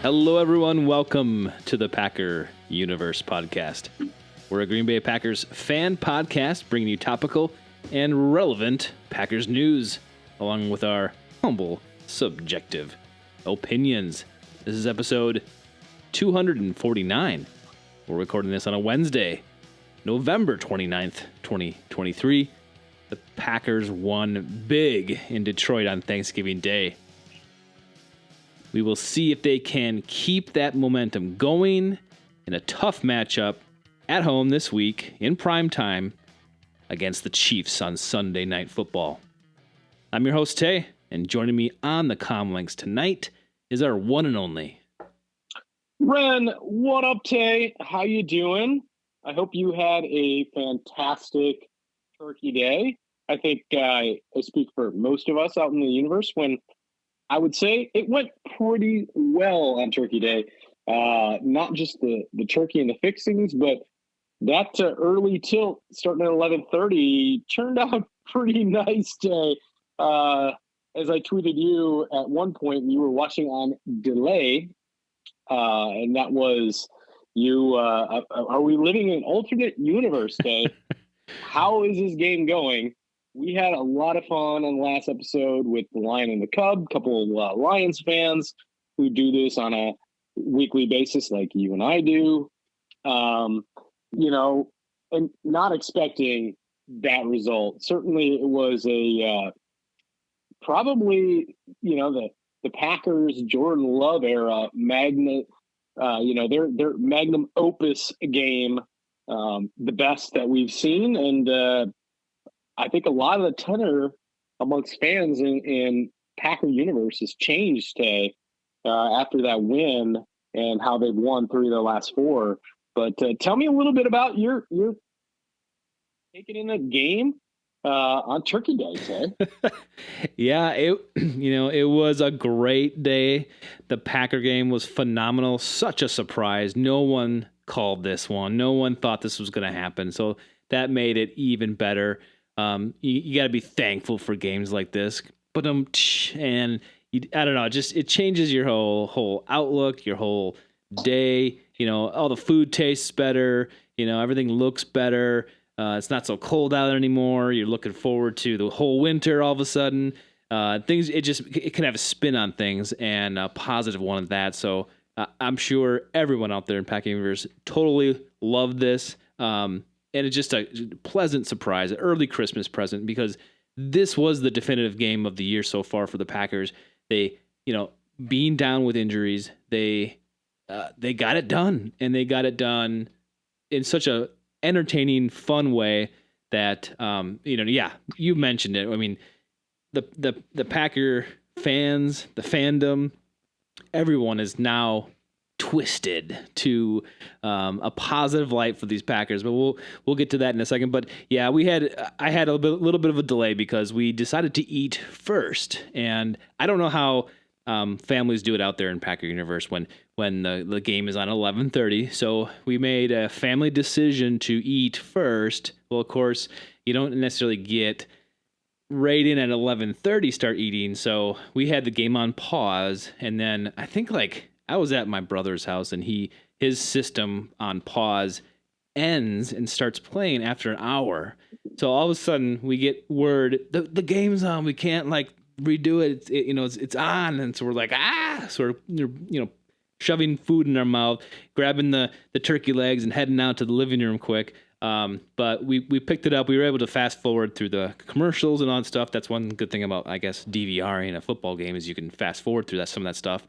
Hello, everyone. Welcome to the Packer Universe podcast. We're a Green Bay Packers fan podcast bringing you topical and relevant Packers news, along with our humble, subjective opinions. This is episode 249. We're recording this on a Wednesday, November 29th, 2023. The Packers won big in Detroit on Thanksgiving Day. We will see if they can keep that momentum going in a tough matchup at home this week in prime time against the Chiefs on Sunday Night Football. I'm your host, Tay, and joining me on the comlinks tonight is our one and only Ren. What up, Tay? How you doing? I hope you had a fantastic Turkey Day. I think I speak for most of us out in the universe when I would say it went pretty well on Turkey Day. Not just the turkey and the fixings, but that early tilt starting at 11:30 turned out pretty nice, Day. As I tweeted you at one point, you were watching on delay, and that was you. Are we living in an alternate universe, Day? How is this game going? We had a lot of fun on the last episode with the Lion and the Cub, a couple of Lions fans who do this on a weekly basis like you and I do. And not expecting that result. Certainly it was a probably, the Packers Jordan Love era their magnum opus game, the best that we've seen. And I think a lot of the tenor amongst fans in Packer universe has changed after that win and how they've won 3 of their last 4. But tell me a little bit about your taking in the game on Turkey Day, Tay. Yeah, it was a great day. The Packer game was phenomenal. Such a surprise. No one called this one. No one thought this was going to happen. So that made it even better. You got to be thankful for games like this. I don't know, it changes your whole outlook, your whole day. All the food tastes better. Everything looks better. It's not so cold out anymore. You're looking forward to the whole winter all of a sudden. It can have a spin on things, and a positive one at that. So I'm sure everyone out there in Pack Universe totally loved this. And it's just a pleasant surprise, an early Christmas present, because this was the definitive game of the year so far for the Packers. They, being down with injuries, they got it done, and they got it done in such a entertaining, fun way that, you mentioned it. I mean, the Packer fans, the fandom, everyone is now twisted to a positive light for these Packers, but we'll get to that in a second. But yeah, I had a little bit of a delay because we decided to eat first, and I don't know how families do it out there in Packer Universe when the game is on 11:30. So we made a family decision to eat first. Well, of course, you don't necessarily get right in at 11:30 start eating. So we had the game on pause, and then I think I was at my brother's house, and his system on pause ends and starts playing after an hour. So all of a sudden we get word the game's on. We can't redo it. It's on, and so we're like sort of shoving food in our mouth, grabbing the turkey legs, and heading out to the living room quick. But we picked it up. We were able to fast forward through the commercials and all that stuff. That's one good thing about, I guess, DVRing a football game is you can fast forward through some of that stuff.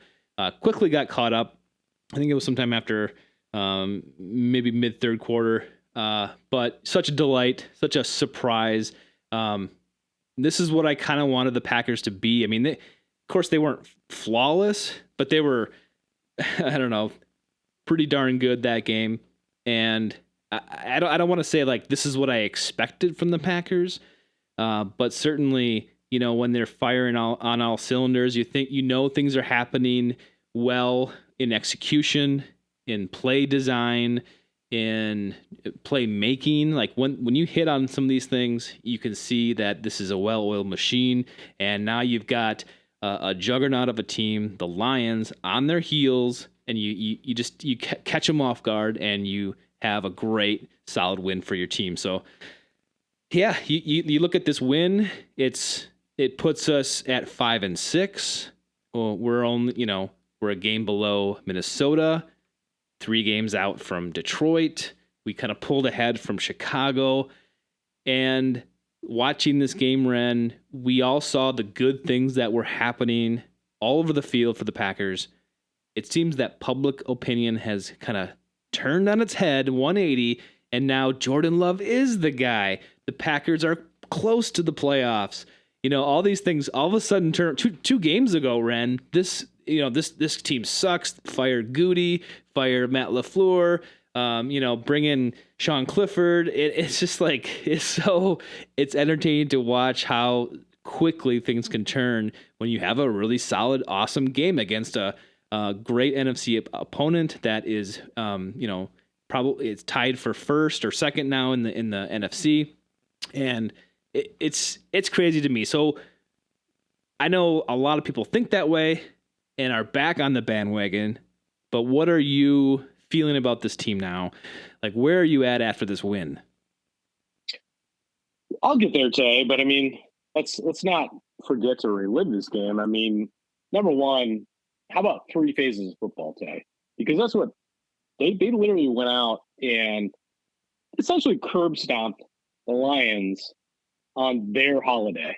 Quickly got caught up. I think it was sometime after maybe mid third quarter. But such a delight, such a surprise. This is what I kind of wanted the Packers to be. I mean, of course they weren't flawless, but they were, I don't know, pretty darn good that game. And I don't want to say this is what I expected from the Packers, but certainly, when they're firing on all cylinders, you think things are happening well in execution, in play design, in play making. When you hit on some of these things, you can see that this is a well-oiled machine. And now you've got a juggernaut of a team, the Lions, on their heels, and you catch them off guard, and you have a great solid win for your team. So yeah, you look at this win, it puts us at 5-6. Well, we're only, we're a game below Minnesota, 3 games out from Detroit. We kind of pulled ahead from Chicago. And watching this game, Ren, we all saw the good things that were happening all over the field for the Packers. It seems that public opinion has kind of turned on its head 180, and now Jordan Love is the guy. The Packers are close to the playoffs. All these things all of a sudden turn two games ago, Ren. This team sucks. Fire Goody, fire Matt LaFleur. Bring in Sean Clifford. It's just like it's entertaining to watch how quickly things can turn when you have a really solid, awesome game against a great NFC opponent that is, probably it's tied for first or second now in the NFC, and it's crazy to me. So I know a lot of people think that way and are back on the bandwagon, but what are you feeling about this team now? Like, where are you at after this win? I'll get there, Tay, but I mean, let's not forget to relive this game. I mean, number one, how about 3 phases of football, Tay? Because that's what they literally went out and essentially curb stomped the Lions on their holiday.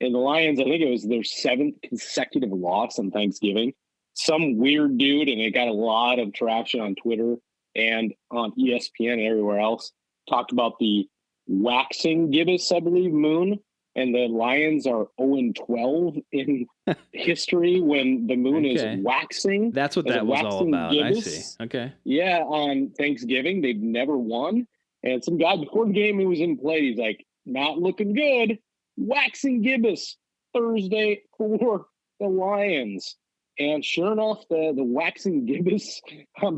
And the Lions, I think it was their 7th consecutive loss on Thanksgiving. Some weird dude, and it got a lot of traction on Twitter and on ESPN and everywhere else, talked about the waxing gibbous, I believe, moon. And the Lions are 0-12 in history when the moon is waxing. That's what that was all about. Gibbous. I see. Okay. Yeah, on Thanksgiving, they've never won. And some guy before the game he was in play, he's like, not looking good. Waxing gibbous Thursday for the Lions. And sure enough, the waxing gibbous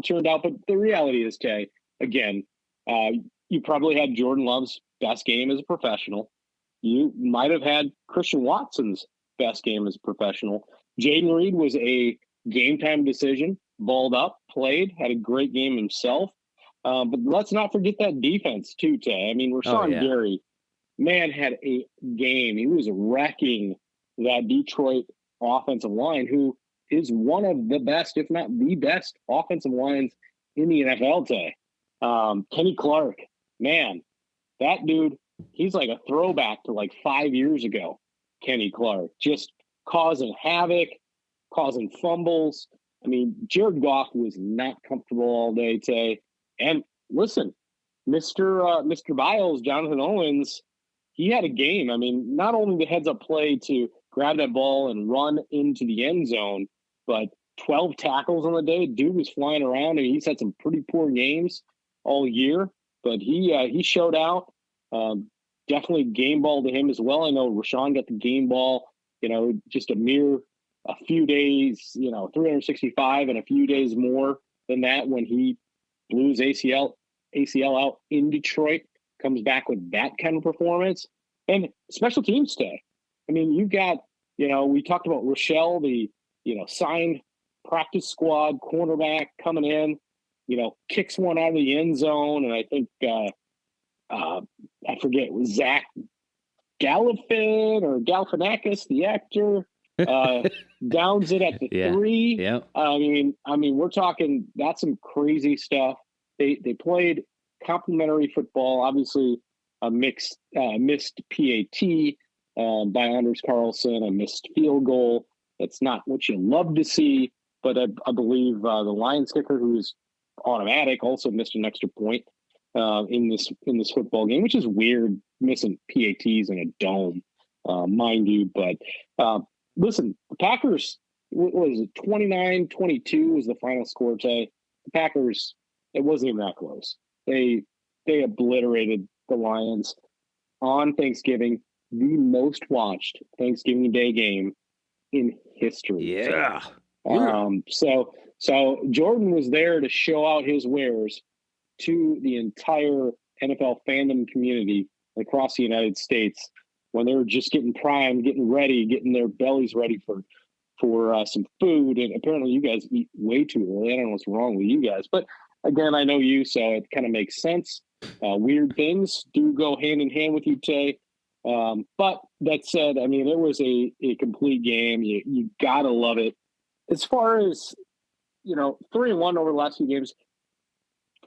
turned out. But the reality is, Tay, again, you probably had Jordan Love's best game as a professional. You might have had Christian Watson's best game as a professional. Jaden Reed was a game time decision, balled up, played, had a great game himself. But let's not forget that defense too, Tay. I mean, Rashawn Gary, man, had a game. He was wrecking that Detroit offensive line, who is one of the best, if not the best, offensive lines in the NFL today. Kenny Clark, man, that dude, he's like a throwback to like 5 years ago. Kenny Clark, just causing havoc, causing fumbles. I mean, Jared Goff was not comfortable all day today. And listen, Mr. Biles, Jonathan Owens, he had a game. I mean, not only the heads-up play to grab that ball and run into the end zone, but 12 tackles on the day. Dude was flying around, and he's had some pretty poor games all year. But he showed out. Definitely game ball to him as well. I know Rashawn got the game ball, just a few days, 365 and a few days more than that when he blew his ACL out in Detroit, comes back with that kind of performance. And special teams day. I mean, you've got, we talked about Rochelle, the, signed practice squad cornerback coming in, kicks one out of the end zone. And I think, I forget, it was Zach Galifian or Galifianakis, the actor, downs it at the 3. Yeah. I mean, we're talking, that's some crazy stuff. They played complimentary football, obviously a missed PAT by Anders Carlson, a missed field goal. That's not what you love to see, but I believe the Lions kicker, who's automatic, also missed an extra point in this football game, which is weird, missing PATs in a dome, mind you. But listen, the Packers, what was it, 29-22 was the final score today. The Packers, it wasn't even that close. They obliterated the Lions on Thanksgiving, the most watched Thanksgiving Day game in history. Yeah. So Jordan was there to show out his wares to the entire NFL fandom community across the United States when they were just getting primed, getting ready, getting their bellies ready for for some food, and apparently you guys eat way too early. I don't know what's wrong with you guys, but again, I know you, so it kind of makes sense. Weird things do go hand in hand with you, Tay. But that said, I mean, it was a complete game. You gotta love it. As far as 3-1 over the last few games.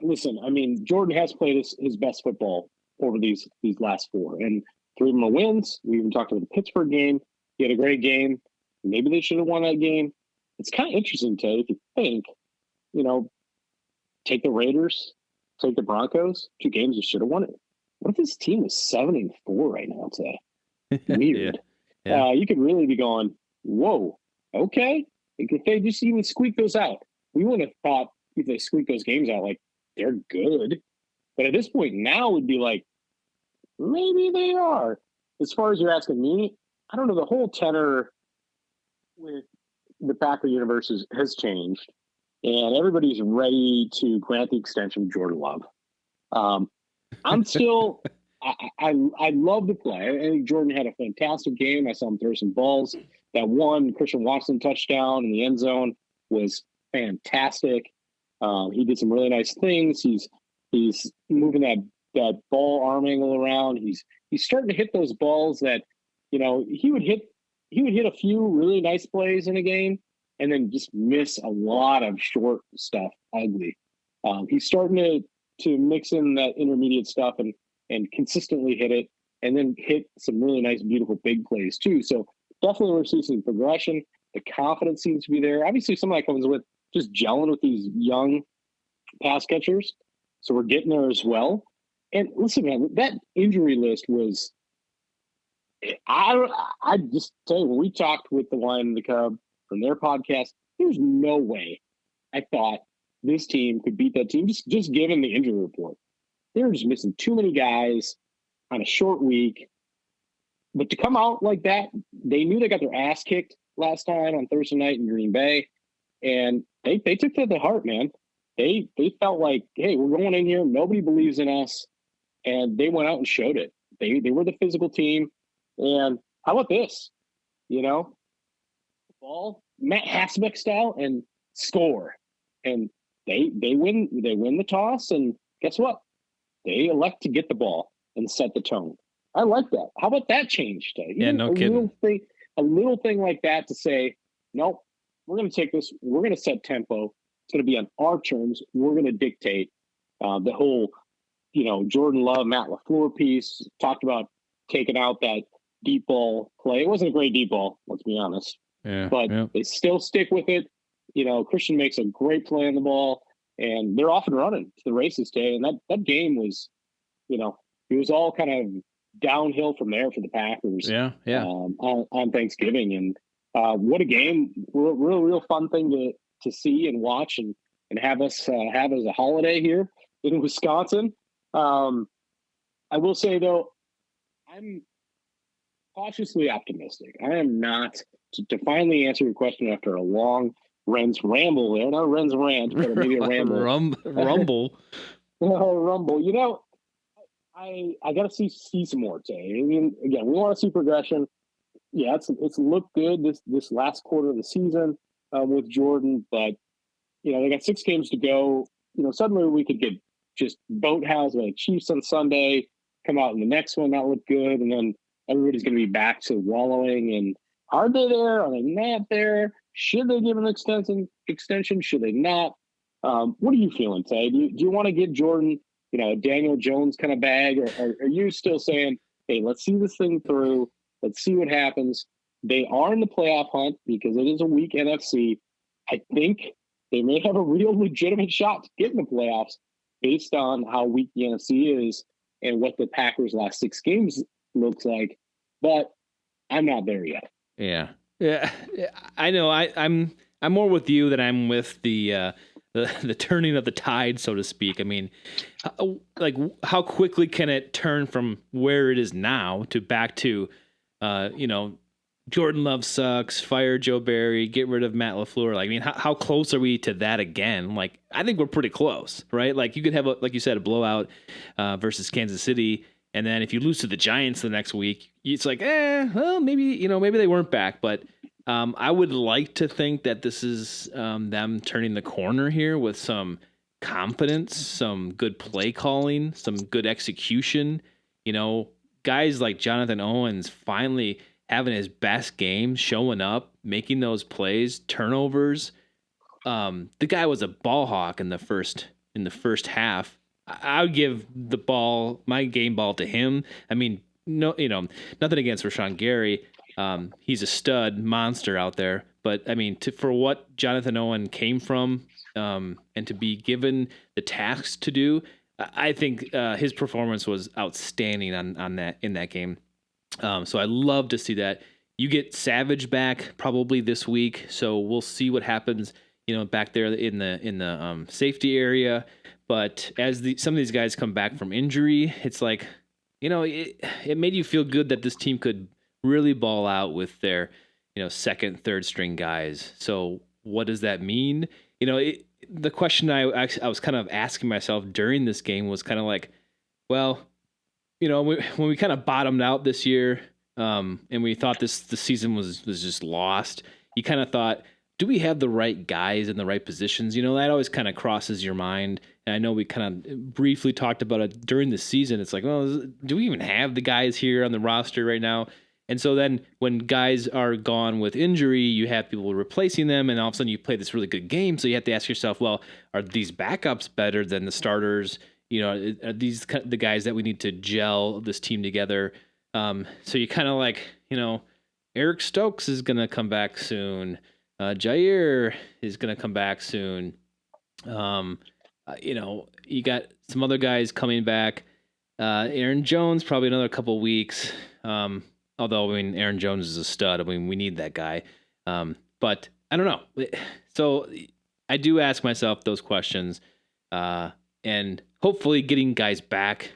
Listen, I mean, Jordan has played his best football over these last four, and 3 of them are wins. We even talked about the Pittsburgh game. He had a great game. Maybe they should have won that game. It's kind of interesting, Ted, if you think, you know, take the Raiders, take the Broncos, 2 games you should have won it. What if this team was 7-4 right now, Ted? Weird. Yeah. You could really be going, whoa, okay. If they just even squeak those out, we wouldn't have thought if they squeak those games out, like, they're good. But at this point now would be like, maybe they are. As far as you're asking me, I don't know. The whole tenor with the Packer universe has changed, and everybody's ready to grant the extension of Jordan Love. I'm still, I love the play. I think Jordan had a fantastic game. I saw him throw some balls. That one Christian Watson touchdown in the end zone was fantastic. He did some really nice things. He's moving that ball arm angle around. He's starting to hit those balls that, he would hit a few really nice plays in a game and then just miss a lot of short stuff, ugly. He's starting to mix in that intermediate stuff and consistently hit it, and then hit some really nice, beautiful big plays too. So definitely we're seeing some progression. The confidence seems to be there. Obviously, some of that comes with just gelling with these young pass catchers. So we're getting there as well. And listen, man, that injury list was, I just tell you, when we talked with the Lion and the Cub from their podcast, there's no way I thought this team could beat that team just given the injury report. They were just missing too many guys on a short week. But to come out like that, they knew they got their ass kicked last time on Thursday night in Green Bay. And they took that to heart, man. They felt like, hey, we're going in here. Nobody believes in us. And they went out and showed it. They were the physical team. And how about this? Ball, Matt Hasbeck style, and score. And they win the toss. And guess what? They elect to get the ball and set the tone. I like that. How about that change, Tay? Yeah, no kidding. A little thing like that to say, nope, we're going to take this. We're going to set tempo. It's going to be on our terms. We're going to dictate the whole, Jordan Love, Matt LaFleur piece. Talked about taking out that deep ball play. It wasn't a great deep ball, let's be honest. Yeah, but they still stick with it. Christian makes a great play on the ball, and they're off and running to the races today. And that game was, it was all kind of downhill from there for the Packers. Yeah. On Thanksgiving, and what a game! Real fun thing to see and watch and have us have as a holiday here in Wisconsin. I will say though, I'm cautiously optimistic. I am not to finally answer your question after a long Ren's ramble there, not Ren's rant, but maybe a ramble. Rumble. Oh, rumble. I got to see some more today. I mean, again, we want to see progression. Yeah, it's looked good this last quarter of the season with Jordan, but they got 6 games to go. Suddenly we could get just boathouse by the Chiefs on Sunday, come out in the next one, not look good, and then everybody's going to be back to wallowing. And are they there? Are they not there? Should they give an extension? Should they not? What are you feeling, Tay? Do you want to give Jordan, a Daniel Jones kind of bag, or are you still saying, hey, let's see this thing through. Let's see what happens. They are in the playoff hunt because it is a weak NFC. I think they may have a real legitimate shot to get in the playoffs based on how weak the NFC is and what the Packers' last 6 games looks like. But I'm not there yet. Yeah. I know. I'm more with you than I'm with the turning of the tide, so to speak. I mean, how quickly can it turn from where it is now to back to, Jordan Love sucks, fire Joe Barry, get rid of Matt LaFleur. Like, I mean, how close are we to that again? Like, I think we're pretty close, right? Like, you could have, like you said, a blowout versus Kansas City. And then if you lose to the Giants the next week, it's like, well, maybe they weren't back. But I would like to think that this is them turning the corner here with some confidence, some good play calling, some good execution. You know, guys like Jonathan Owens finally having his best game, showing up, making those plays, turnovers. The guy was a ball hawk in the first half. I would give the ball, my game ball, to him. I mean, no, nothing against Rashawn Gary. He's a stud monster out there, but I mean, for what Jonathan Owen came from, and to be given the tasks to do, I think his performance was outstanding on that in that game. So I love to see that. You get Savage back probably this week, so we'll see what happens. Back there in the safety area. But as some of these guys come back from injury, it's like, it made you feel good that this team could really ball out with their, second, third string guys. So what does that mean? The question I was kind of asking myself during this game was kind of like, well, when we kind of bottomed out this year, and we thought the season was just lost, you kind of thought, do we have the right guys in the right positions? That always kind of crosses your mind. And I know we kind of briefly talked about it during the season. It's like, well, do we even have the guys here on the roster right now? And so then when guys are gone with injury, you have people replacing them, and all of a sudden you play this really good game. So you have to ask yourself, well, are these backups better than the starters? Are these the guys that we need to gel this team together? So you kind of like, Eric Stokes is going to come back soon. Jair is going to come back soon. You got some other guys coming back. Aaron Jones, probably another couple weeks. Although, I mean, Aaron Jones is a stud. I mean, we need that guy. But I don't know. So I do ask myself those questions. And hopefully getting guys back,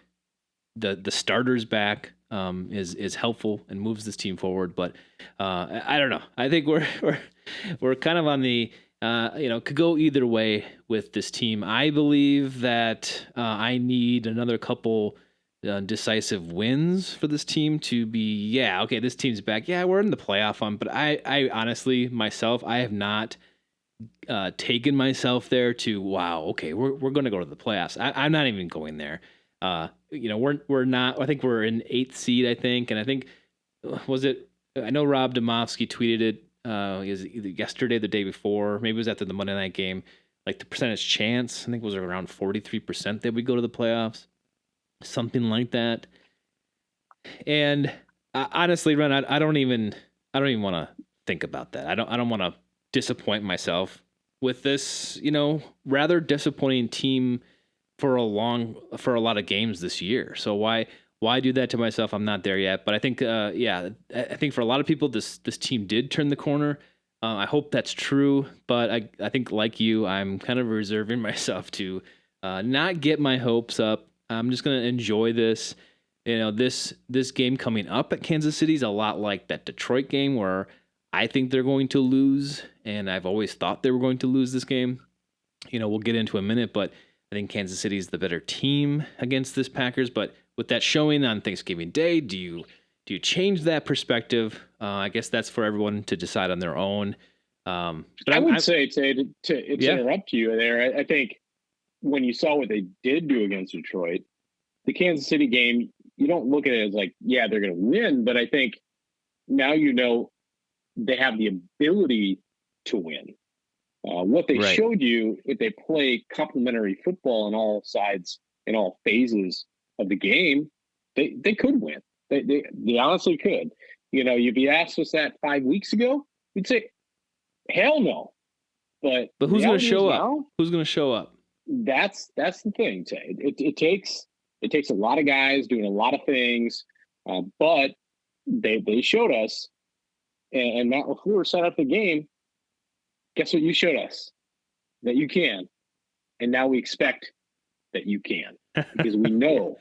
the starters back, is helpful and moves this team forward. But I don't know. I think we're kind of on the could go either way with this team. I believe that I need another couple decisive wins for this team to be okay. This team's back. Yeah, we're in the playoff hunt. But I honestly myself, I have not taken myself there to wow. Okay, we're going to go to the playoffs. I'm not even going there. We're not. I think we're in 8th seed. I think, and I think was it. I know Rob Domofsky tweeted it. Is either yesterday, or the day before, maybe it was after the Monday night game. Like the percentage chance, I think was around 43% that we go to the playoffs, something like that. And honestly, Ren, I don't even want to think about that. I don't want to disappoint myself with this. Rather disappointing team for a lot of games this year. So why do that to myself? I'm not there yet, but I think I think for a lot of people this team did turn the corner. I hope that's true, but I think like you, I'm kind of reserving myself to not get my hopes up. I'm just going to enjoy this. This game coming up at Kansas City is a lot like that Detroit game where I think they're going to lose, and I've always thought they were going to lose this game. We'll get into a minute, but I think Kansas City is the better team against this Packers. But with that showing on Thanksgiving Day, do you change that perspective? I guess that's for everyone to decide on their own. But I would say to interrupt you there. I think when you saw what they did do against Detroit, the Kansas City game, you don't look at it as like, yeah, they're going to win. But I think now they have the ability to win. What they showed you, if they play complementary football on all sides, in all phases of the game, they could win. They honestly could. You'd be asked us that 5 weeks ago, we'd say, hell no. But who's going to show up? Who's going to show up? That's the thing, Tay. It takes a lot of guys doing a lot of things, but they showed us, and Matt LaFleur set up the game. Guess what you showed us? That you can. And now we expect that you can. Because we know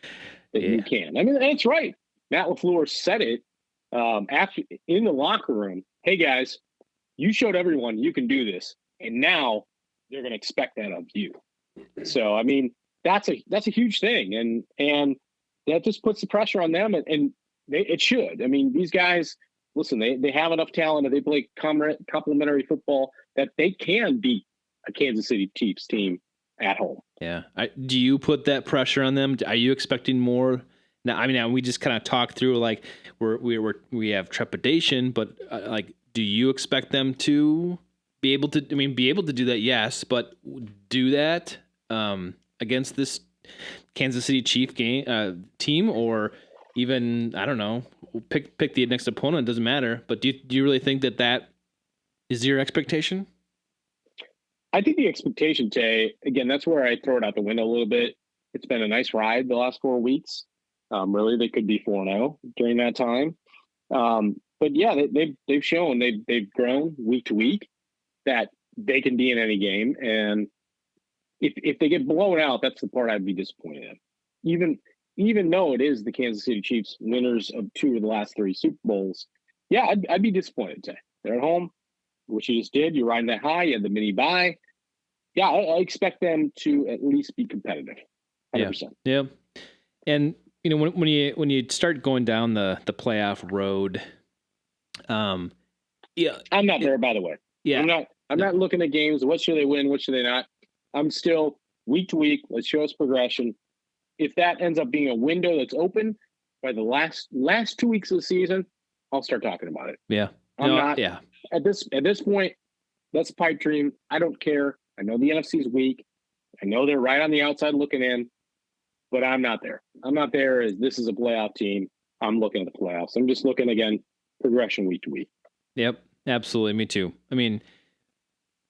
that you can. I mean, that's right. Matt LaFleur said it after in the locker room. Hey, guys, you showed everyone you can do this. And now they're going to expect that of you. So, I mean, that's a huge thing. And that just puts the pressure on them. And it should. I mean, these guys, listen, they have enough talent, and they play complementary football that they can beat a Kansas City Chiefs team at home. Yeah. Do you put that pressure on them? Are you expecting more? Now, I mean, we just kind of talked through like we have trepidation, but like, do you expect them to be able to? I mean, be able to do that, yes, but do that against this Kansas City Chief team, or even I don't know, pick the next opponent. It doesn't matter. But do you really think that is your expectation? I think the expectation, Tay, again, that's where I throw it out the window a little bit. It's been a nice ride the last 4 weeks. Really, they could be 4-0 during that time. But yeah, they've shown they've grown week to week that they can be in any game. And if they get blown out, that's the part I'd be disappointed in. Even though it is the Kansas City Chiefs, winners of 2 of the last 3 Super Bowls, yeah, I'd be disappointed, Tay. They're at home, which you just did. You're riding that high. You had the mini bye. Yeah, I expect them to at least be competitive. 100%. Yeah. And when you start going down the playoff road, yeah, I'm not there, by the way. Yeah, I'm not looking at games. What should they win? What should they not? I'm still week to week. Let's show us progression. If that ends up being a window that's open by the last 2 weeks of the season, I'll start talking about it. Yeah, I'm not. Yeah. At this point, that's a pipe dream. I don't care. I know the NFC's weak. I know they're right on the outside looking in, but I'm not there. I'm not there as this is a playoff team. I'm looking at the playoffs. I'm just looking, again, progression week to week. Yep, absolutely. Me too. I mean,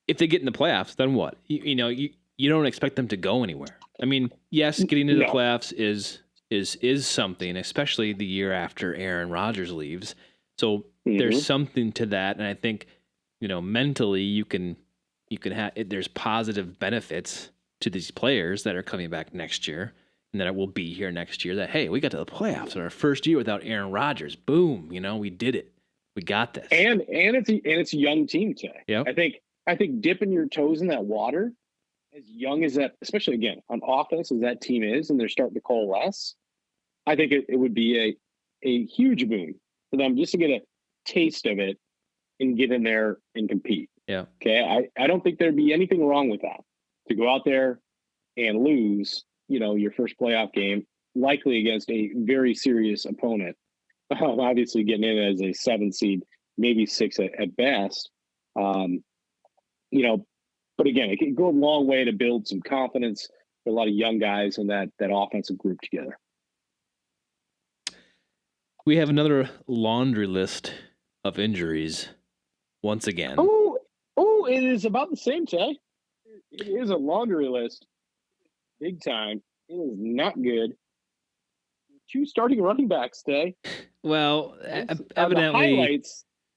if they get in the playoffs, then what? You don't expect them to go anywhere. I mean, yes, getting into the playoffs is something, especially the year after Aaron Rodgers leaves. So there's something to that, and I think mentally you can have there's positive benefits to these players that are coming back next year and that will be here next year. That hey, we got to the playoffs in our first year without Aaron Rodgers. Boom, we did it. We got this. And it's a young team today. Yeah, I think dipping your toes in that water, as young as that, especially again on offense as that team is, and they're starting to coalesce, I think it would be a huge boon for them just to get a taste of it and get in there and compete. Yeah. Okay. I don't think there'd be anything wrong with that, to go out there and lose, your first playoff game, likely against a very serious opponent. Obviously getting in as a 7 seed, maybe 6 at best. But again, it can go a long way to build some confidence for a lot of young guys in that offensive group together. We have another laundry list of injuries once again. Oh, it is about the same, Tay. It is a laundry list. Big time. It is not good. 2 starting running backs, Tay. Well, evidently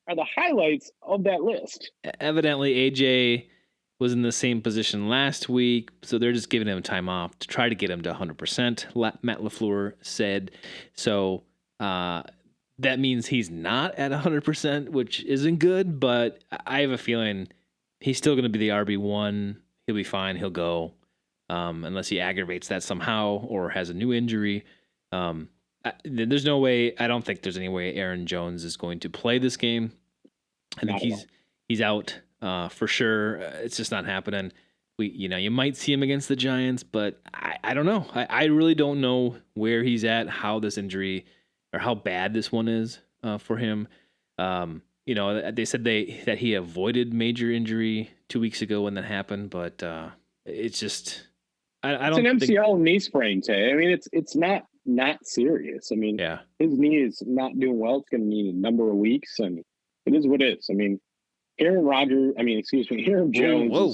are the highlights of that list. Evidently, AJ was in the same position last week, so they're just giving him time off to try to get him to 100%. Matt LaFleur said so. That means he's not at 100%, which isn't good, but I have a feeling he's still going to be the RB1. He'll be fine. He'll go, unless he aggravates that somehow or has a new injury. There's no way. I don't think there's any way Aaron Jones is going to play this game. I think he's out for sure. It's just not happening. You might see him against the Giants, but I don't know. I really don't know where he's at, how this injury or how bad this one is for him. They said that he avoided major injury 2 weeks ago when that happened, but it's just I don't. It's an MCL knee sprain, Tay. I mean, it's not serious. I mean, yeah, his knee is not doing well. It's going to need a number of weeks, and it is what it is. I mean, Aaron Jones. Whoa.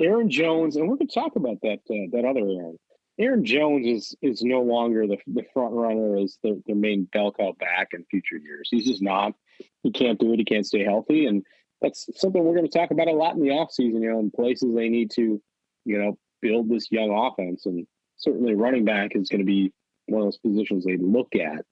Aaron Jones, and we're going to talk about that other Aaron. Aaron Jones is no longer the front runner as their main bell cow back in future years. He's just not. He can't do it. He can't stay healthy, and that's something we're going to talk about a lot in the offseason. In places they need to, build this young offense, and certainly running back is going to be one of those positions they look at.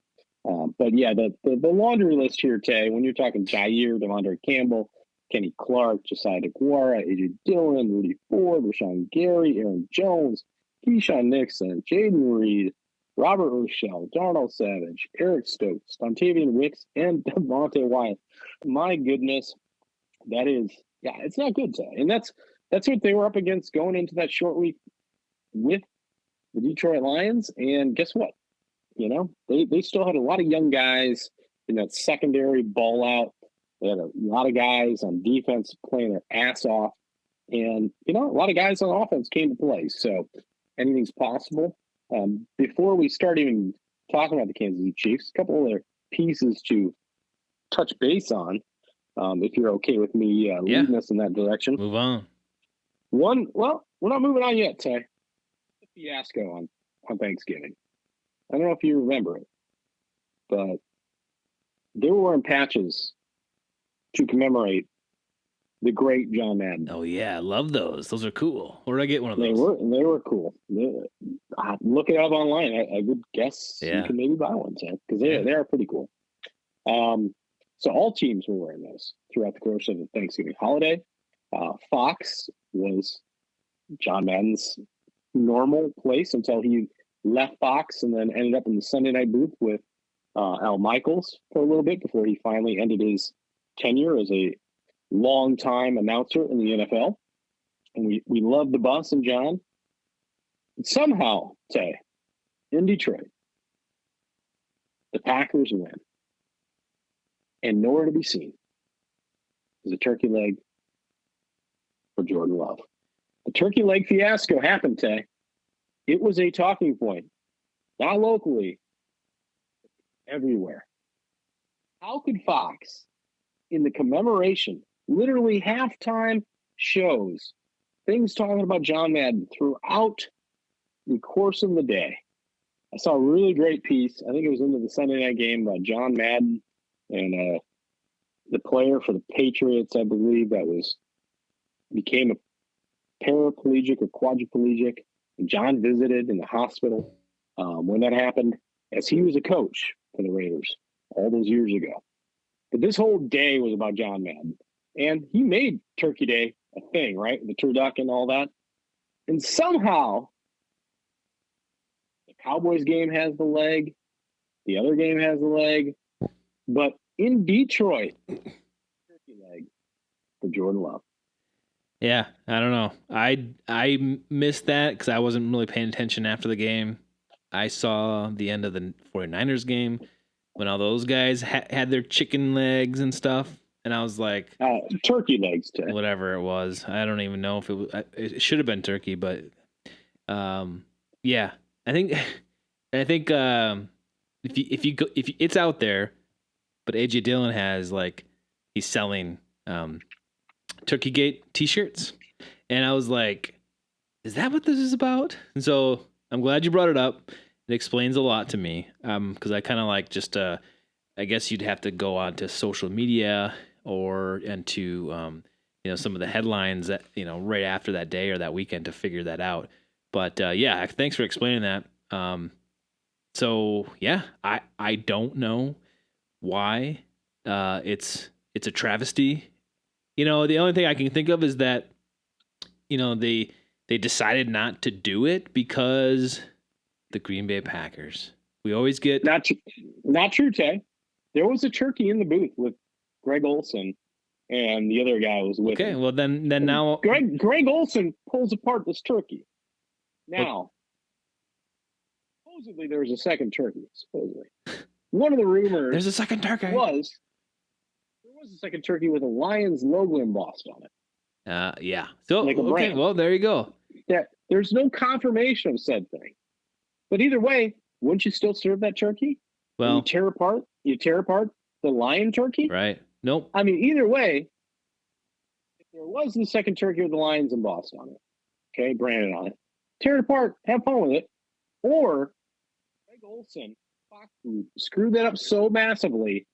But yeah, the laundry list here, Tay, when you're talking Jair, Devondre Campbell, Kenny Clark, Josiah DeGuara, AJ Dillon, Rudy Ford, Rashawn Gary, Aaron Jones, Keyshawn Nixon, Jaden Reed, Robert Rochelle, Darnell Savage, Eric Stokes, Dontavian Wicks, and Devontae Wyatt. My goodness, that is, yeah, it's not good, Tay. And that's what they were up against going into that short week with the Detroit Lions. And guess what? They still had a lot of young guys in that secondary ball out. They had a lot of guys on defense playing their ass off. And, a lot of guys on offense came to play. So anything's possible. Before we start even talking about the Kansas City Chiefs, a couple other pieces to touch base on, if you're okay with me leading us in that direction. Move on. One, well, we're not moving on yet, Tay. The fiasco on Thanksgiving. I don't know if you remember it, but they were wearing patches to commemorate the great John Madden. Oh yeah, I love those. Those are cool. Where did I get one of those? They were cool. Look it up online. I would guess you can maybe buy one, Tim, because they are pretty cool. So all teams were wearing those throughout the course of the Thanksgiving holiday. Fox was John Madden's normal place until he left Fox and then ended up in the Sunday night booth with Al Michaels for a little bit before he finally ended his tenure as a long-time announcer in the NFL. And we love the bus and John. And somehow, Tay, in Detroit, the Packers win. And nowhere to be seen is a turkey leg for Jordan Love. The turkey leg fiasco happened, Tay. It was a talking point, not locally, everywhere. How could Fox, in the commemoration, literally halftime shows, things talking about John Madden throughout the course of the day? I saw a really great piece. I think it was into the Sunday night game about John Madden and the player for the Patriots, I believe, that became a paraplegic or quadriplegic. And John visited in the hospital when that happened, as he was a coach for the Raiders all those years ago. But this whole day was about John Madden. And he made Turkey Day a thing, right? The turducken and all that. And somehow, the Cowboys game has the leg. The other game has the leg. But in Detroit, turkey leg for Jordan Love. Yeah, I don't know. I missed that because I wasn't really paying attention after the game. I saw the end of the 49ers game when all those guys had their chicken legs and stuff. And I was like, turkey legs, Tay. Whatever it was. I don't even know if it was. It should have been turkey, but yeah. I think if you it's out there, but AJ Dillon has he's selling Turkeygate t-shirts, and I was like, is that what this is about? And so I'm glad you brought it up. It explains a lot to me, because I kind of I guess you'd have to go on to social media or into some of the headlines that right after that day or that weekend to figure that out. But yeah, thanks for explaining that. So yeah, I don't know why it's a travesty. The only thing I can think of is that they decided not to do it because the Green Bay Packers. We always get not true, Tay. There was a turkey in the booth with Greg Olson, and the other guy was with him. Okay, well then now Greg Olson pulls apart this turkey. Now, supposedly there was a second turkey. Supposedly, one of the rumors there's a second turkey there was a second turkey with a Lions logo embossed on it. Yeah. So like okay, well there you go. Yeah, there's no confirmation of said thing, but either way, wouldn't you still serve that turkey? Well, you tear apart the lion turkey, right? Nope. I mean, either way, if there was the second turkey with the Lions embossed on it, okay, branded on it, tear it apart, have fun with it, or Greg Olson screwed that up so massively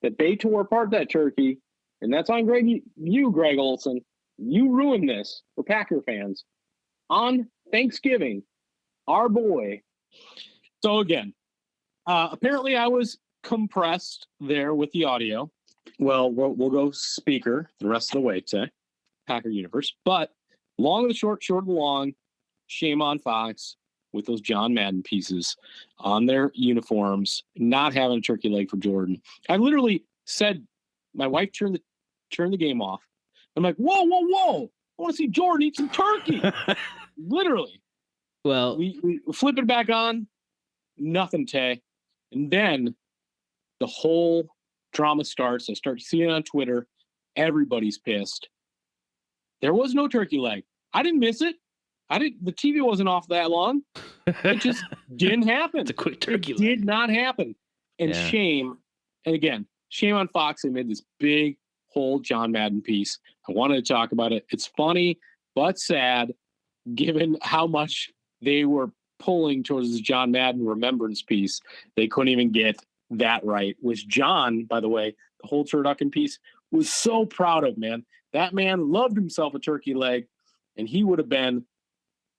that they tore apart that turkey, and that's on Greg Olson. You ruined this for Packer fans on Thanksgiving. Our boy. So again, apparently I was compressed there with the audio. Well, we'll go speaker the rest of the way to Packer Universe. But long and the short and the long, shame on Fox. with those John Madden pieces on their uniforms, not having a turkey leg for Jordan. I literally said, my wife turned the game off. I'm like, whoa, whoa, whoa! I want to see Jordan eat some turkey. Literally. Well, we flip it back on, nothing, Tay. And then the whole drama starts. I start seeing it on Twitter. Everybody's pissed. There was no turkey leg. I didn't miss it. The TV wasn't off that long. It just didn't happen. It's a quick turkey leg. It did not happen. And shame. And again, shame on Fox. They made this big whole John Madden piece. I wanted to talk about it. It's funny, but sad, given how much they were pulling towards the John Madden remembrance piece. They couldn't even get that right. Which John, by the way, the whole turducken piece, was so proud of, man. That man loved himself a turkey leg, and he would have been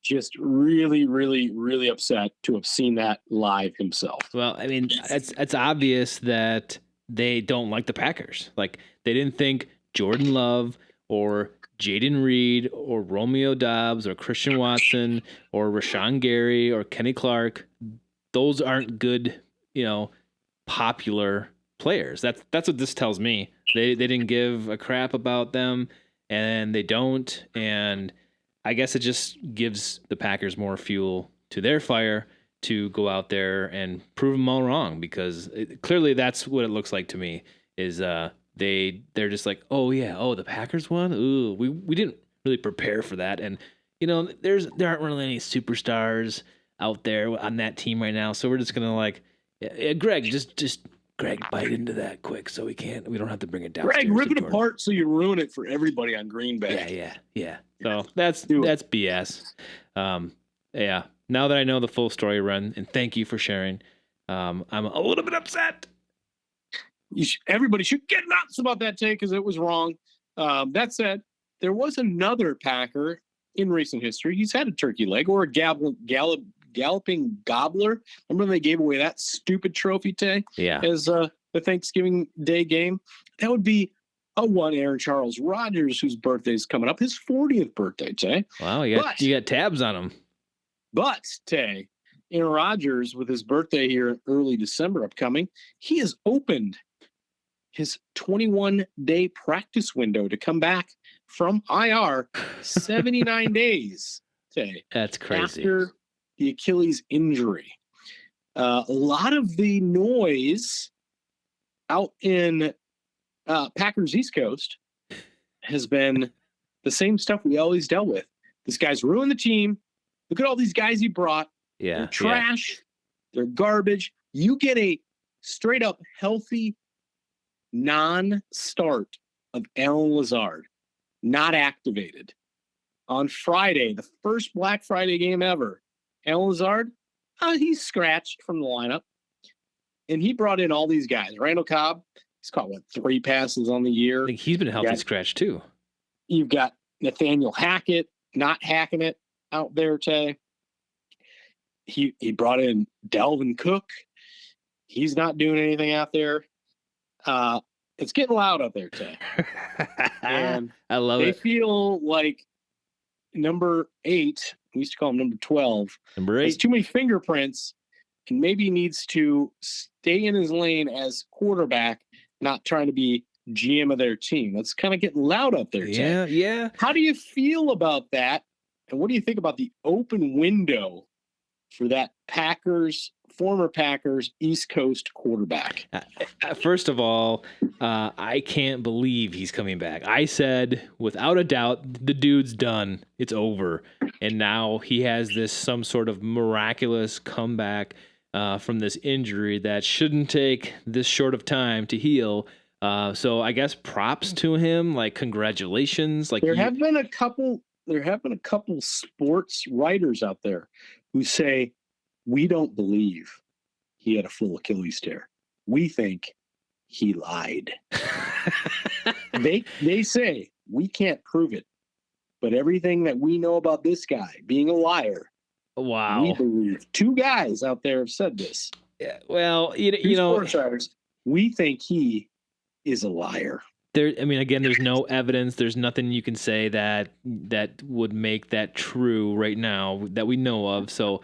just really, really, really upset to have seen that live himself. Well, I mean, it's obvious that they don't like the Packers. Like, they didn't think Jordan Love or Jaden Reed or Romeo Doubs or Christian Watson or Rashawn Gary or Kenny Clark, those aren't good, popular players. That's what this tells me. They didn't give a crap about them, and they don't. And I guess it just gives the Packers more fuel to their fire to go out there and prove them all wrong, because clearly that's what it looks like to me is they're just like, the Packers won. Ooh, we didn't really prepare for that. And there aren't really any superstars out there on that team right now, so we're just gonna Greg, just Greg, bite into that quick so we don't have to bring it down. Greg, rip it apart so you ruin it for everybody on Green Bay. Yeah. So that's BS. Yeah. Now that I know the full story, Ren, and thank you for sharing, I'm a little bit upset. Everybody should get nuts about that take because it was wrong. That said, there was another Packer in recent history. He's had a turkey leg or a galloping gobbler. Remember when they gave away that stupid trophy, Tay? Yeah. As the Thanksgiving Day game? That would be one Aaron Charles Rodgers, whose birthday is coming up, his 40th birthday, Tay. Wow, you got tabs on him. But, Tay, Aaron Rodgers, with his birthday here in early December upcoming, he has opened his 21-day practice window to come back from IR 79 days, Tay. That's crazy. After the Achilles injury. A lot of the noise out in Packers East Coast has been the same stuff we always dealt with. This guy's ruined the team. Look at all these guys he brought. Yeah, they're trash. Yeah. They're garbage. You get a straight up healthy non-start of Alan Lazard, not activated. On Friday, the first Black Friday game ever, Alan Lazard, he's scratched from the lineup. And he brought in all these guys. Randall Cobb, he's caught, 3 passes on the year. I think he's been a healthy scratch, too. You've got Nathaniel Hackett, not hacking it out there, Tay. He brought in Dalvin Cook. He's not doing anything out there. It's getting loud out there, Tay. And I love it. They feel like number 8, we used to call him number 12. Number 8. Has too many fingerprints and maybe needs to stay in his lane as quarterback, not trying to be GM of their team. That's kind of getting loud out there, Tay. Yeah. How do you feel about that? And what do you think about the open window for that former Packers East Coast quarterback? First of all, I can't believe he's coming back. I said, without a doubt, the dude's done. It's over. And now he has some sort of miraculous comeback from this injury that shouldn't take this short of time to heal. So I guess props to him. Congratulations. There have been a couple sports writers out there who say, we don't believe he had a full Achilles tear. We think he lied. They say we can't prove it, but everything that we know about this guy being a liar, wow, we believe. 2 guys out there have said this. Yeah, well, sports writers, we think he is a liar. Again, there's no evidence. There's nothing you can say that would make that true right now that we know of. So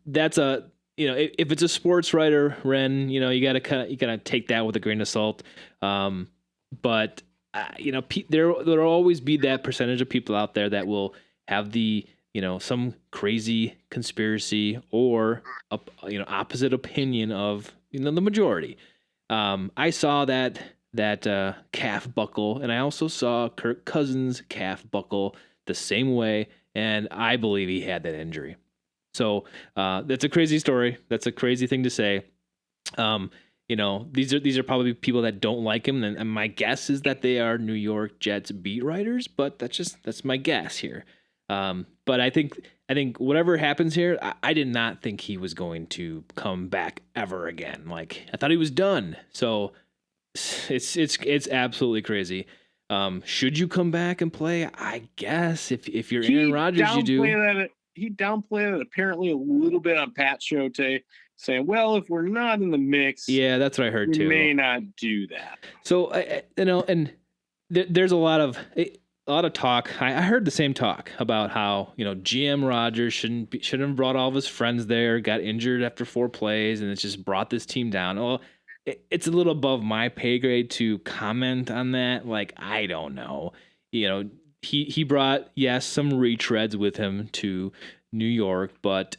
that's a if it's a sports writer, Ren, you gotta take that with a grain of salt. But there'll always be that percentage of people out there that will have the some crazy conspiracy or opposite opinion of the majority. I saw that calf buckle, and I also saw Kirk Cousins' calf buckle the same way, and I believe he had that injury. So that's a crazy story. That's a crazy thing to say. These are probably people that don't like him, and my guess is that they are New York Jets beat writers. But that's my guess here. But I think whatever happens here, I did not think he was going to come back ever again. Like I thought he was done. So it's absolutely crazy. Should you come back and play? I guess if you're Aaron Rodgers, you do. He downplayed it apparently a little bit on Pat's show today, saying, "Well, if we're not in the mix, yeah, that's what I heard too. May not do that." So and there's a lot of talk. I heard the same talk about how GM Rodgers shouldn't have brought all of his friends there. Got injured after 4 plays, and it's just brought this team down. Well, it's a little above my pay grade to comment on that. Like I don't know. He brought some retreads with him to New York, but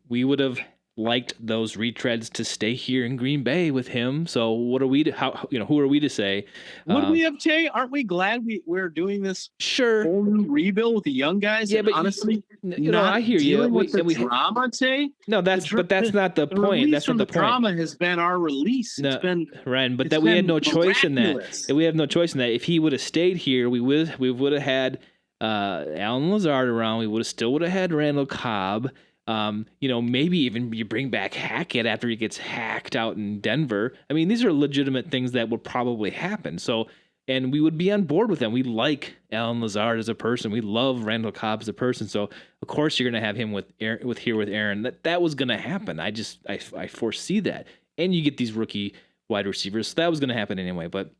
we would have liked those retreads to stay here in Green Bay with him. So what are we to who are we to say? Would we have, Tay? Aren't we glad we're doing this? Sure, whole new rebuild with the young guys. Yeah, but honestly, I hear you. With the drama, Tay. No, that's not the point. That's not the point. Drama has been our release. No, it's been right, but that we had no choice in that. We have no choice in that. If he would have stayed here, we would have had Alan Lazard around. We would have had Randall Cobb. Maybe even you bring back Hackett after he gets hacked out in Denver. I mean, these are legitimate things that will probably happen. So, and we would be on board with them. We like Alan Lazard as a person. We love Randall Cobb as a person. So, of course, you're going to have him with Aaron. That was going to happen. I foresee that. And you get these rookie wide receivers. So that was going to happen anyway. But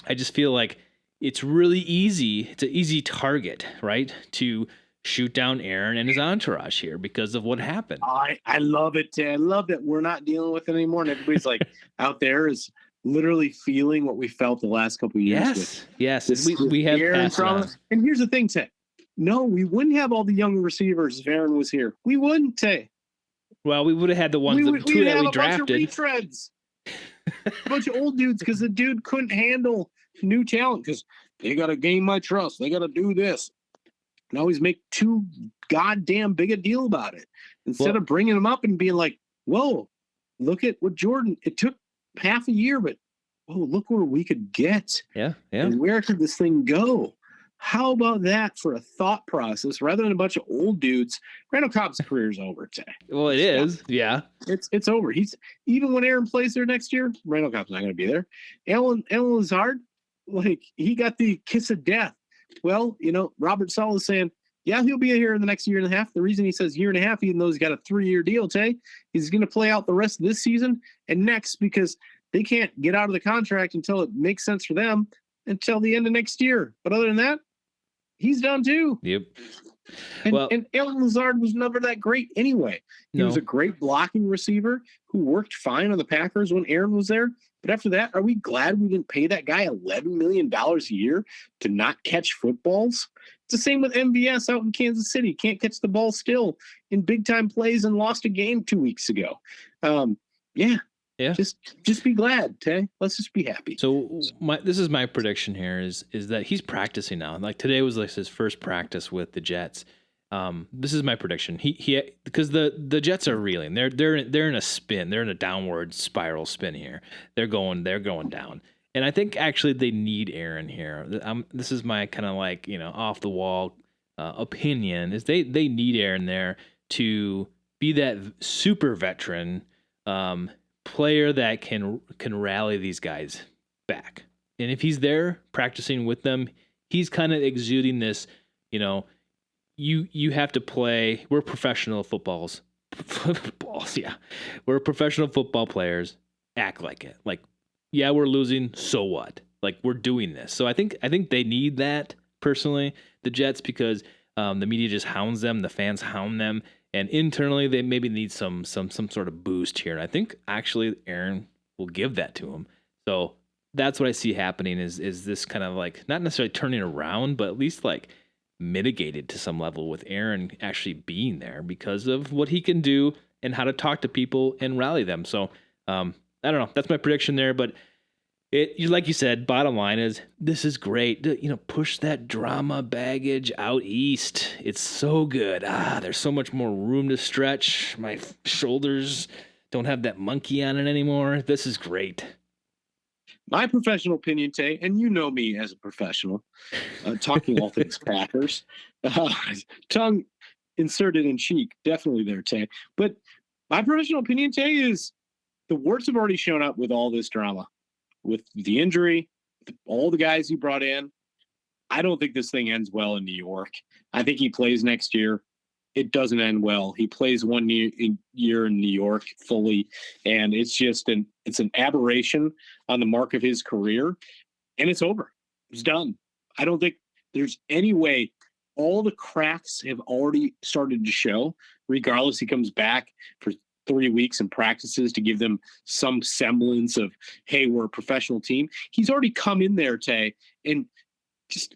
I just feel like it's really easy. It's an easy target, right? To shoot down Aaron and his entourage here because of what happened. I love it. I love that we're not dealing with it anymore. And everybody's like out there is literally feeling what we felt the last couple of years. Yes. We have Aaron trauma. And here's the thing, Tay. No, we wouldn't have all the young receivers if Aaron was here. We wouldn't, Tay. Well, we would have had the ones that we drafted. Bunch of retreads. A bunch of old dudes because the dude couldn't handle new talent because they got to gain my trust. They got to do this. And always make too goddamn big a deal about it instead of bringing them up and being like, whoa, look at what Jordan, it took half a year, but look where we could get. Yeah. And where could this thing go? How about that for a thought process rather than a bunch of old dudes? Randall Cobb's career's over today. Well, it is. Yeah. It's over. He's even when Aaron plays there next year, Randall Cobb's not going to be there. Alan Lazard, he got the kiss of death. Well, Robert Saleh is saying, yeah, he'll be here in the next year and a half. The reason he says year and a half, even though he's got a 3-year deal, Tay, he's going to play out the rest of this season and next because they can't get out of the contract until it makes sense for them until the end of next year. But other than that, he's done too. Yep. And Alan Lazard was never that great anyway. He was a great blocking receiver who worked fine on the Packers when Aaron was there. But after that, are we glad we didn't pay that guy $11 million a year to not catch footballs? It's the same with MVS out in Kansas City. Can't catch the ball still in big-time plays and lost a game 2 weeks ago. Yeah. Just be glad, Tay. Let's just be happy. So this is my prediction here is that he's practicing now. Like today was his first practice with the Jets. This is my prediction. He because the Jets are reeling. They're in a spin. They're in a downward spiral spin here. They're going down. And I think actually they need Aaron here. This is my kind of off the wall opinion is they need Aaron there to be that super veteran player that can rally these guys back. And if he's there practicing with them, he's kind of exuding this, you have to play. We're professional footballs, yeah. We're professional football players. Act like it. We're losing, so what? We're doing this. So I think they need that personally, the Jets, because the media just hounds them, the fans hound them, And internally, they maybe need some sort of boost here. And I think actually Aaron will give that to him. So that's what I see happening is this kind of like not necessarily turning around, but at least like mitigated to some level with Aaron actually being there because of what he can do and how to talk to people and rally them. So I don't know. That's my prediction there, but like you said, bottom line is this is great. Push that drama baggage out east. It's so good. There's so much more room to stretch. My shoulders don't have that monkey on it anymore. This is great. My professional opinion, Tay, and you know me as a professional, talking all things Packers, tongue inserted in cheek, definitely there, Tay. But my professional opinion, Tay, is the warts have already shown up with all this drama, with the injury, all the guys he brought in. I don't think this thing ends well in New York. I think he plays next year. It doesn't end well. He plays 1 year in New York fully, and it's just an aberration on the mark of his career, and it's over. It's done. I don't think there's any way. All the cracks have already started to show. Regardless, he comes back for 3 weeks and practices to give them some semblance of, hey, we're a professional team. He's already come in there, Tay, and just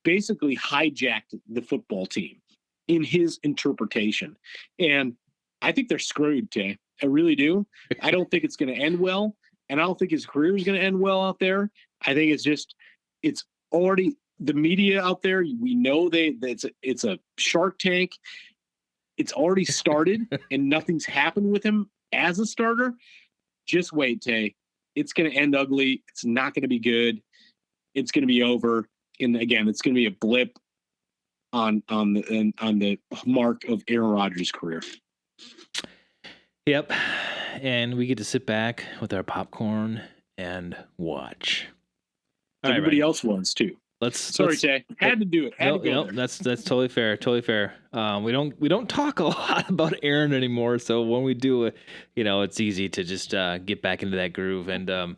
basically hijacked the football team in his interpretation. And I think they're screwed, Tay. I really do. I don't think it's going to end well. And I don't think his career is going to end well out there. I think it's already the media out there. We know it's a Shark Tank. It's already started and nothing's happened with him as a starter. Just wait, Tay. It's going to end ugly. It's not going to be good. It's going to be over. And again, it's going to be a blip on the mark of Aaron Rodgers' career. Yep. And we get to sit back with our popcorn and watch. Everybody else wants too. Sorry, Tay. Had to do it. Had to go there. That's totally fair. Totally fair. We don't talk a lot about Aaron anymore, so when we do, it's easy to just get back into that groove. And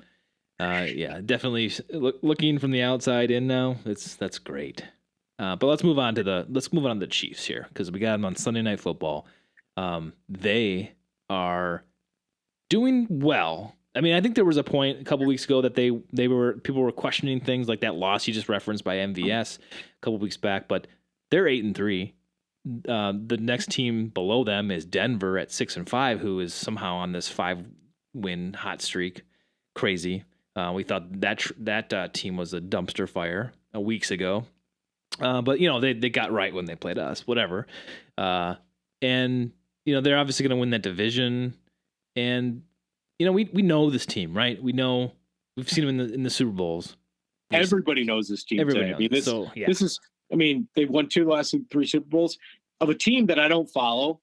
definitely looking from the outside in now. That's great. But let's move on to the Chiefs here because we got them on Sunday Night Football. They are doing well. I mean, I think there was a point a couple weeks ago that people were questioning things like that loss you just referenced by MVS a couple weeks back, but they're 8-3. The next team below them is Denver at 6-5, who is somehow on this 5-win hot streak. Crazy. We thought that team was a dumpster fire weeks ago. But they got right when they played us, whatever. And they're obviously going to win that division. And we know this team, right? We know we've seen them in the Super Bowls. Everybody knows this team. Everybody knows. This is. I mean, they've won 2 of the last 3 Super Bowls of a team that I don't follow.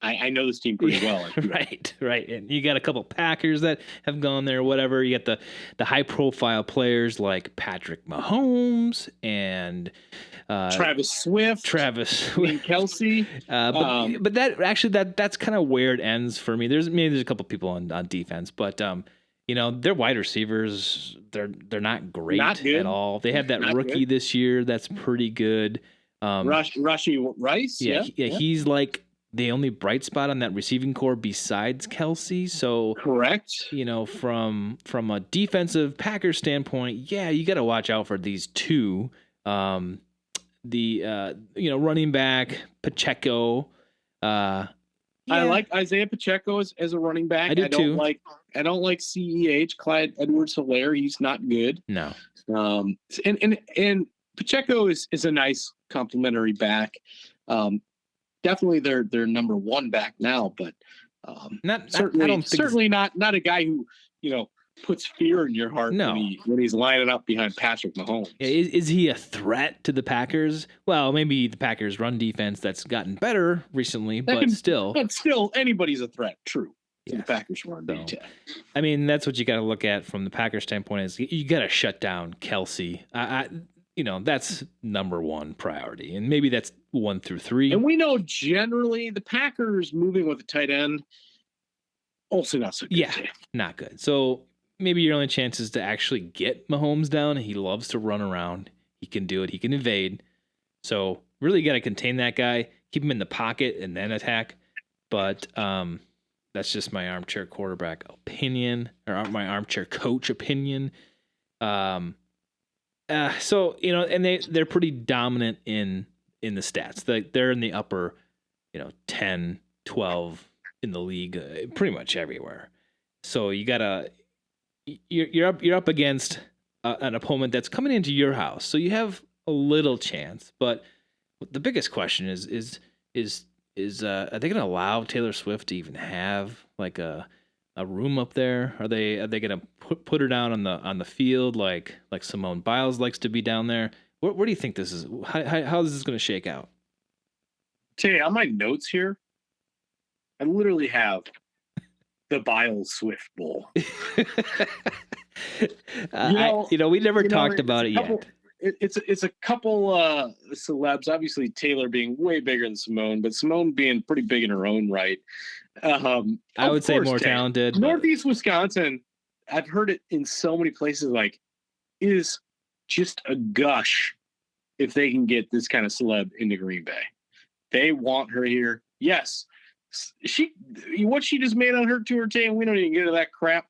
I know this team pretty well. Right. And you got a couple Packers that have gone there, whatever. You got the high profile players like Patrick Mahomes and Travis Swift, and Kelsey. But that's kind of where it ends for me. There's a couple people on defense, but their wide receivers, they're not great at all. They had that rookie this year that's pretty good. Rashee Rice. Yeah. He's like the only bright spot on that receiving core besides Kelsey. So correct. From a defensive Packers standpoint, you got to watch out for these two. Running back Pacheco. I like Isaiah Pacheco as a running back. I don't like CEH, Clyde Edwards-Helaire. He's not good. No. And Pacheco is a nice complimentary back. Definitely their number one back now, but certainly not a guy who puts fear in your heart when he's lining up behind Patrick Mahomes. Yeah, is he a threat to the Packers? Well, maybe the Packers' run defense that's gotten better recently, but still anybody's a threat. True. To the Packers run defense. I mean, that's what you got to look at from the Packers standpoint is you got to shut down Kelsey. That's number one priority, and maybe that's 1 through 3. And we know generally the Packers moving with a tight end also not so good. Yeah, not good. So maybe your only chance is to actually get Mahomes down. He loves to run around. He can do it. He can evade. So really got to contain that guy, keep him in the pocket, and then attack. But that's just my armchair quarterback opinion, or my armchair coach opinion. So and they're pretty dominant in the stats. They're in the upper, 10, 12 in the league, pretty much everywhere. So you're up against an opponent that's coming into your house, so you have a little chance. But the biggest question is are they going to allow Taylor Swift to even have like a room up there? Are they going to put her down on the field like Simone Biles likes to be down there? Where do you think this is? How is this going to shake out? Tay, on my notes here, I literally have the Biles Swift Bowl. We never talked about it yet. It's a couple celebs. Obviously, Taylor being way bigger than Simone, but Simone being pretty big in her own right. I would say more talented. Northeast Wisconsin, I've heard it in so many places, like, is just a gush if they can get this kind of celeb into Green Bay. They want her here. Yes. What she just made on her tour, Tay, and we don't even get into that crap,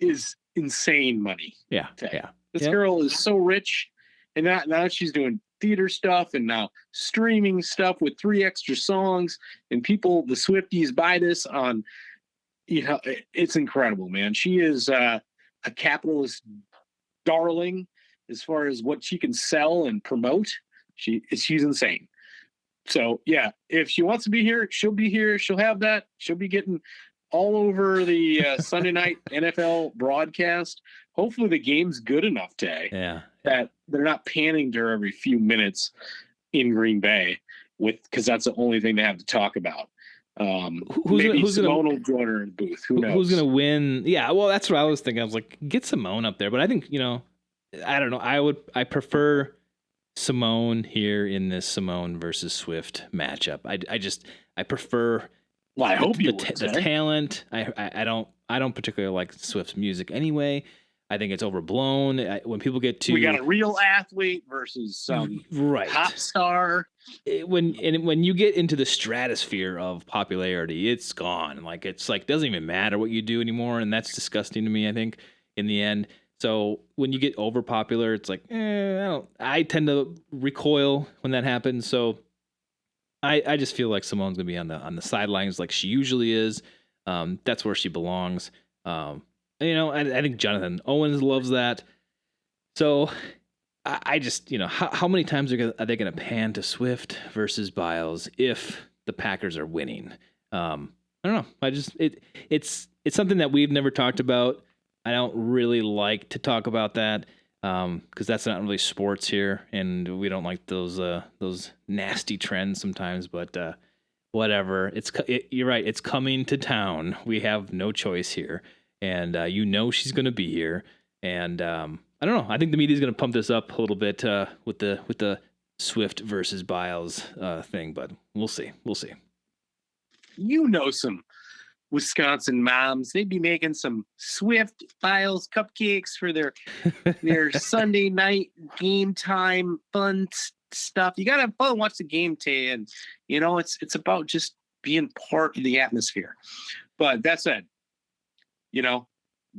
is insane money. Yeah. Tay. Yeah. This girl is so rich, and now she's doing theater stuff and now streaming stuff with 3 extra songs, and people, the Swifties, buy this on, it's incredible, man. She is a capitalist darling as far as what she can sell and promote. She's insane. So yeah, if she wants to be here, she'll be here. She'll have that. She'll be getting all over the Sunday night NFL broadcast. Hopefully the game's good enough, Tay, that they're not panning to her every few minutes in Green Bay because that's the only thing they have to talk about. Who's Simone will join her in the booth. Who knows? Who's going to win? Yeah, well, that's what I was thinking. I was like, get Simone up there. But I think, I don't know. I prefer Simone here in this Simone versus Swift matchup. I prefer. Well, I hope the talent. I don't particularly like Swift's music anyway. I think it's overblown. When people get to, we got a real athlete versus some pop star. When you get into the stratosphere of popularity, it's gone. Like it's like doesn't even matter what you do anymore, and that's disgusting to me. I think in the end. So when you get over popular, it's like I tend to recoil when that happens. So I just feel like Simone's gonna be on the sidelines like she usually is. That's where she belongs. I think Jonathan Owens loves that. So I just, how many times are they going to pan to Swift versus Biles if the Packers are winning? I don't know. It's something that we've never talked about. I don't really like to talk about that because that's not really sports here, and we don't like those nasty trends sometimes. But whatever. You're right. It's coming to town. We have no choice here. And she's going to be here, and I don't know. I think the media is going to pump this up a little bit with the Swift versus Biles thing, but we'll see. We'll see. Some Wisconsin moms, they'd be making some Swift Biles cupcakes for their Sunday night game time fun stuff. You got to have fun, watch the game, Tay, and it's about just being part of the atmosphere. But that said,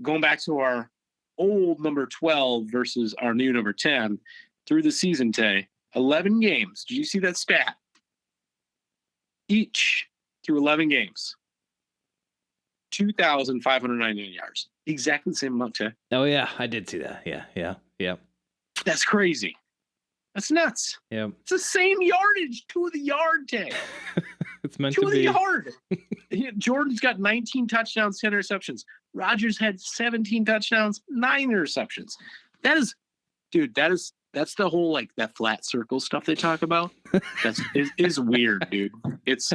going back to our old number 12 versus our new number 10 through the season, Tay, 11 games. Did you see that stat? Each through 11 games, 2,599 yards. Exactly the same amount, Tay. Oh, yeah. I did see that. Yeah. That's crazy. That's nuts. Yeah. It's the same yardage to the yard, Tay. It's meant to be. The yard. Jordan's got 19 touchdowns, 10 interceptions. Rodgers had 17 touchdowns, 9 interceptions. That's the whole like that flat circle stuff they talk about. Is weird, dude. It's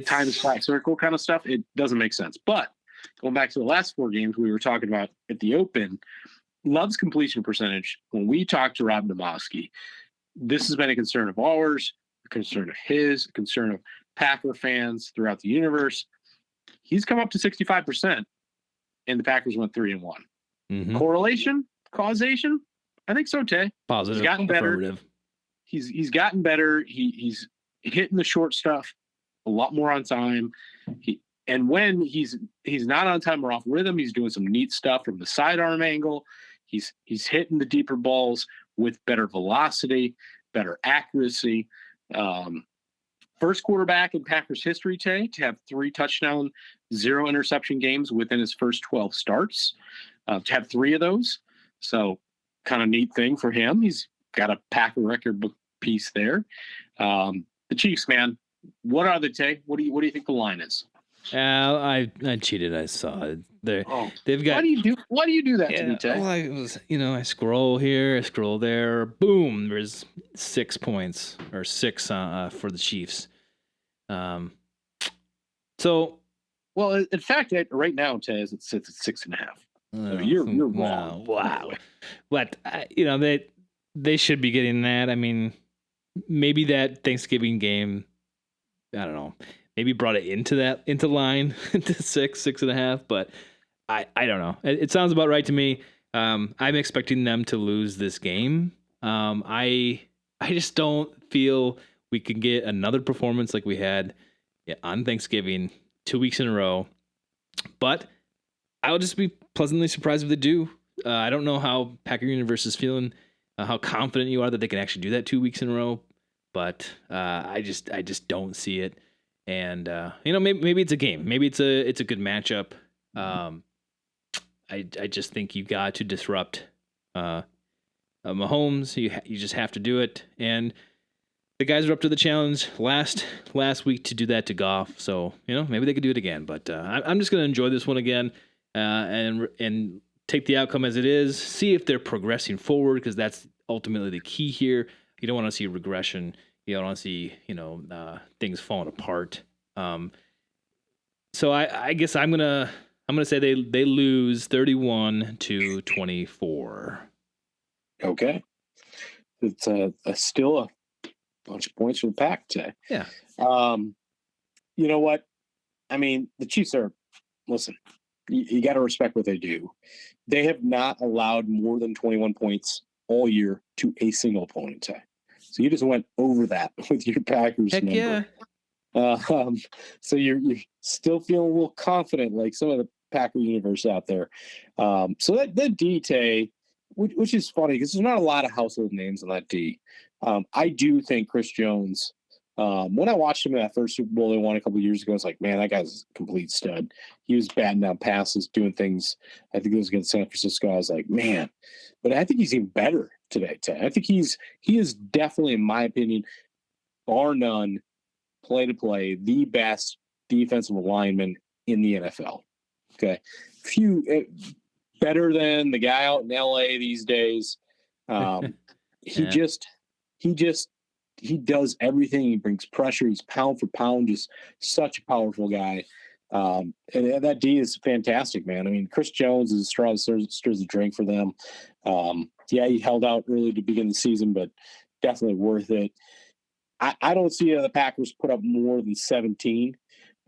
times flat circle kind of stuff. It doesn't make sense. But going back to the last 4 games we were talking about at the Open, Love's completion percentage. When we talked to Rob Domofsky, this has been a concern of ours, a concern of his, a concern of Packer fans throughout the universe. He's come up to 65%, and the Packers went 3-1. Mm-hmm. Correlation, causation, I think so, Tay. Positive, He's gotten better. affirmative. He's gotten better. He's hitting the short stuff a lot more on time. And when he's not on time or off rhythm, he's doing some neat stuff from the sidearm angle. He's hitting the deeper balls with better velocity, better accuracy. First quarterback in Packers history, Tay, to have 3 touchdown, 0 interception games within his first 12 starts. To have 3 of those. So kind of neat thing for him. He's got a Packer record book piece there. The Chiefs, man, what are they, Tay? What do you think the line is? I cheated. I saw it. They've got. Why do you do that to me, Tay? Well, I scroll here, I scroll there. Boom! There's 6 points or 6 for the Chiefs. So, well, in fact, right now, Tay, it sits at 6.5. So you're wrong. Wow. But they should be getting that. I mean, maybe that Thanksgiving game, I don't know, maybe brought it into line to 6.5, but I don't know. It sounds about right to me. I'm expecting them to lose this game. I just don't feel we can get another performance like we had on Thanksgiving 2 weeks in a row. But I'll just be pleasantly surprised if they do. I don't know how Packer Universe is feeling, how confident you are that they can actually do that 2 weeks in a row. But I just don't see it. And maybe it's a game. Maybe it's a good matchup. I just think you got to disrupt Mahomes. You just have to do it. And the guys are up to the challenge last week to do that to Goff. So maybe they could do it again. But I'm just going to enjoy this one again and take the outcome as it is. See if they're progressing forward, because that's ultimately the key here. You don't want to see regression. You don't want to see things falling apart. So I guess I'm gonna say they lose 31-24. Okay, it's still a bunch of points for the Pack today. Yeah. You know what? I mean, the Chiefs are. Listen, you got to respect what they do. They have not allowed more than 21 points all year to a single opponent today. So you just went over that with your Packers Heck number. Yeah. So you're still feeling a little confident, like some of the Packer universe out there. So that D, Tay, which is funny because there's not a lot of household names on that D. I do think Chris Jones. When I watched him in that first Super Bowl they won a couple of years ago, I was like, man, that guy's a complete stud. He was batting down passes, doing things. I think it was against San Francisco. I was like, man, but I think he's even better today. I think he is definitely, in my opinion, bar none, play to play, the best defensive lineman in the NFL. Okay, better than the guy out in LA these days. He does everything. He brings pressure. He's pound for pound, just such a powerful guy. And that D is fantastic, man. I mean, Chris Jones is a straw that stirs the drink for them. Yeah, he held out early to begin the season, but definitely worth it. I don't see the Packers put up more than 17.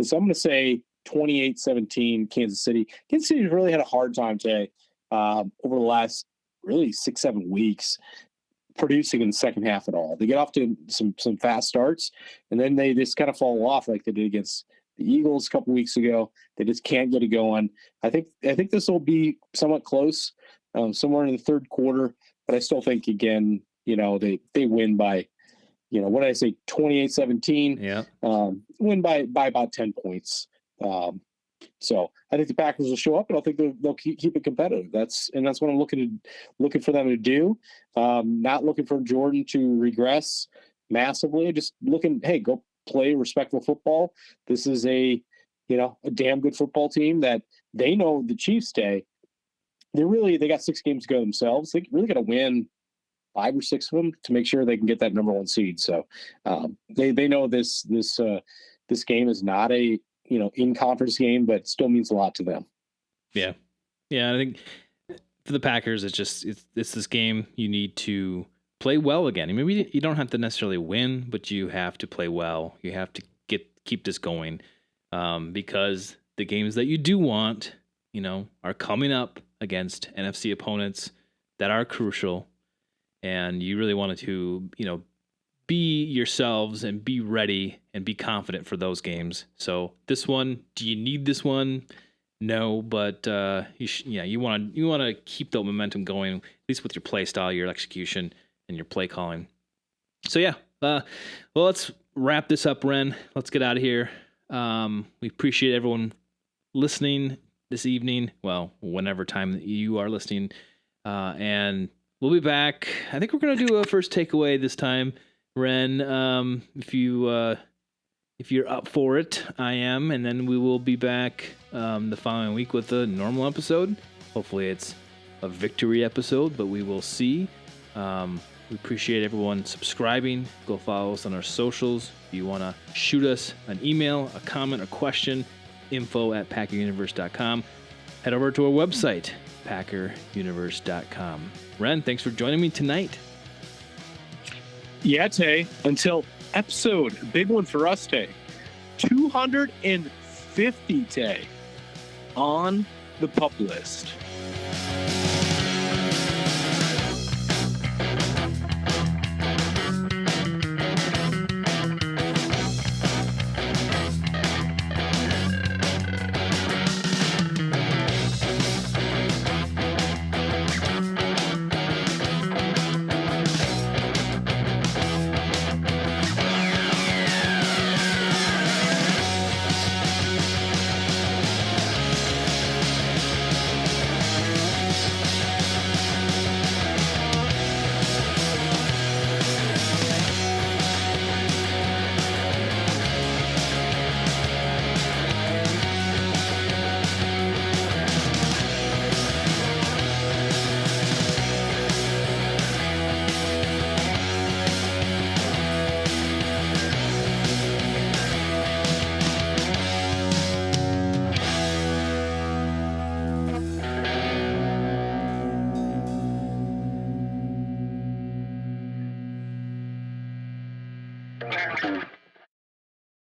So I'm going to say 28-17 Kansas City. Kansas City really had a hard time today over the last really 6-7 weeks producing in the second half at all. They get off to some fast starts, and then they just kind of fall off like they did against the Eagles a couple weeks ago. They just can't get it going. I think this will be somewhat close, somewhere in the third quarter, but I still think, again, they win by, what did I say, 28-17? Yeah. Win by about 10 points. So I think the Packers will show up, and I think they'll keep it competitive. That's what I'm looking for them to do. Not looking for Jordan to regress massively. Just looking, hey, go play respectful football. This is a damn good football team that they know the Chiefs day. They got 6 games to go themselves. They really got to win 5 or 6 of them to make sure they can get that number 1 seed. So they know this game is not a in-conference game, but still means a lot to them. Yeah. I think for the Packers, it's this game you need to play well again. I mean, you don't have to necessarily win, but you have to play well. You have to keep this going, because the games that you do want, are coming up against NFC opponents that are crucial. and you really wanted to, be yourselves and be ready and be confident for those games. So this one, do you need this one? No, but you want to keep that momentum going, at least with your play style, your execution, and your play calling. So yeah, well, let's wrap this up, Ren. Let's get out of here. We appreciate everyone listening this evening. Well, whenever time that you are listening, and we'll be back. I think we're gonna do a first takeaway this time, Ren. If you're up for it, I am, and then we will be back the following week with a normal episode. Hopefully, it's a victory episode, but we will see. We appreciate everyone subscribing. Go follow us on our socials. If you want to shoot us an email, a comment, a question, info@packeruniverse.com. Head over to our website, packeruniverse.com. Ren, thanks for joining me tonight. Yeah, Tay. Until episode, big one for us, Tay. 250, Tay, on the pup list. Thank you.